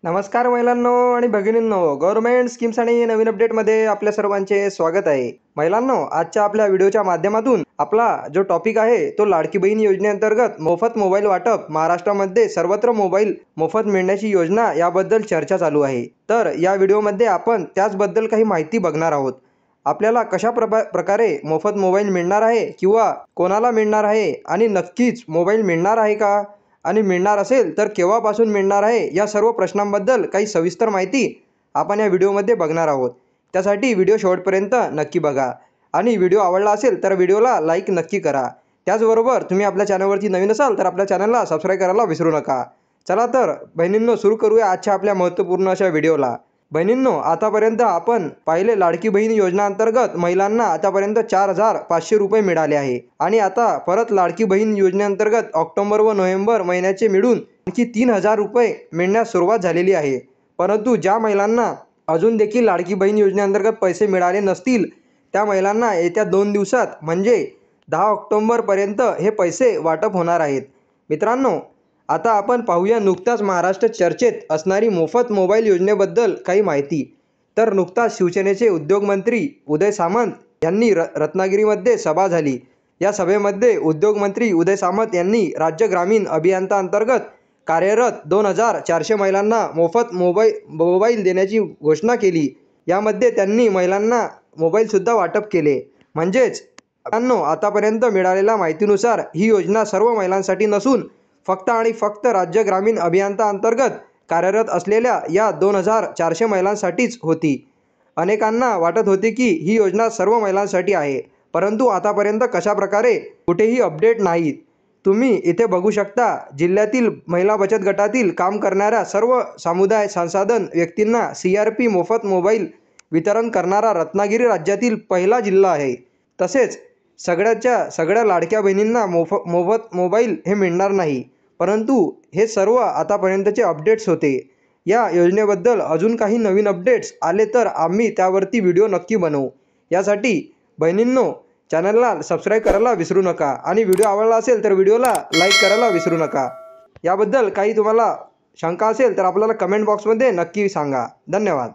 नमस्कार महिलांनो आणि भगिनींनो, government schemes आणि नवीन अपडेटमध्ये आपल्या सर्वांचे स्वागत आहे। महिलांनो, आजच्या आपल्या व्हिडिओच्या माध्यमातून आपला जो टॉपिक आहे तो लाडकी बहीण योजनेअंतर्गत मोफत मोबाईल वाटप महाराष्ट्रामध्ये सर्वत्र मोबाईल मोफत मिळण्याची योजना याबद्दल चर्चा चालू आहे। तर या व्हिडिओमध्ये आपण त्याचबद्दल काही माहिती बघणार आहोत। आपल्याला कशा प्रकारे मोफत मोबाईल मिळणार आहे किंवा कोणाला मिळणार आहे आणि नक्कीच मोबाईल मिळणार आहे का आणि मिळणार असेल तर केव्हापासून मिळणार आहे, या सर्व प्रश्नांबद्दल काही सविस्तर माहिती आपण या व्हिडिओमध्ये बघणार आहोत। त्यासाठी व्हिडिओ शेवटपर्यंत नक्की बघा आणि व्हिडिओ आवडला असेल तर व्हिडिओला लाईक नक्की करा। त्याचबरोबर तुम्ही आपल्या चॅनलवरती नवीन असाल तर आपल्या चॅनलला सबस्क्राईब करायला विसरू नका। चला तर बहिणींनो, सुरू करूया आजच्या आपल्या महत्त्वपूर्ण अशा व्हिडिओला। बहिणींनो, आतापर्यंत आपण पाहिले लाडकी बहीण योजना अंतर्गत महिलांना आतापर्यंत 4,500 रुपये मिळाले आहे आणि आता परत लाडकी बहीण योजनेअंतर्गत ऑक्टोबर व नोव्हेंबर महिन्याचे मिळून आणखी 3,000 रुपये मिळण्यास सुरुवात झालेली आहे। परंतु ज्या महिलांना अजून देखील लाडकी बहीण योजनेअंतर्गत पैसे मिळाले नसतील त्या महिलांना येत्या 2 दिवसात म्हणजे 10 ऑक्टोबरपर्यंत हे पैसे वाटप होणार आहेत। मित्रांनो, आता आपण पाहूया नुकताच महाराष्ट्र चर्चेत असणारी मोफत मोबाईल योजनेबद्दल काही माहिती। तर नुकताच शिवसेनेचे उद्योगमंत्री उदय सामंत यांनी रत्नागिरीमध्ये सभा झाली। या सभेमध्ये उद्योगमंत्री उदय सामंत यांनी राज्य ग्रामीण अभियंता अंतर्गत कार्यरत 2,400 महिलांना मोफत मोबाईल देण्याची घोषणा केली। यामध्ये त्यांनी महिलांना मोबाईलसुद्धा वाटप केले। म्हणजेच आतापर्यंत मिळालेल्या माहितीनुसार ही योजना सर्व महिलांसाठी नसून फक्त आणि फक्त राज्य ग्रामीण अभियंता अंतर्गत कार्यरत असलेल्या या 2,400 महिलांसाठीच होती। अनेकांना वाटत होते की ही योजना सर्व महिलांसाठी आहे, परंतु आतापर्यंत कशा प्रकारे कुठेही अपडेट नाहीत। तुम्ही इथे बघू शकता, जिल्ह्यातील महिला बचत गटातील काम करणाऱ्या सर्व समुदाय संसाधन व्यक्तींना CRP मोफत मोबाईल वितरण करणारा रत्नागिरी राज्यातील पहिला जिल्हा आहे। तसेच सगळ्या लाडक्या बहिणींना मोफत मोबाईल हे मिळणार नाही, परंतु हे सर्व आतापर्यंतचे अपडेट्स होते। या योजनेबद्दल अजून काही नवीन अपडेट्स आले तर आम्ही त्यावरती व्हिडिओ नक्की बनवू। यासाठी बहिणींनो, चॅनलला सबस्क्राईब करायला विसरू नका आणि व्हिडिओ आवडला असेल तर व्हिडिओला लाईक करायला विसरू नका। याबद्दल काही तुम्हाला शंका असेल तर आपल्याला कमेंट बॉक्समध्ये नक्की सांगा। धन्यवाद।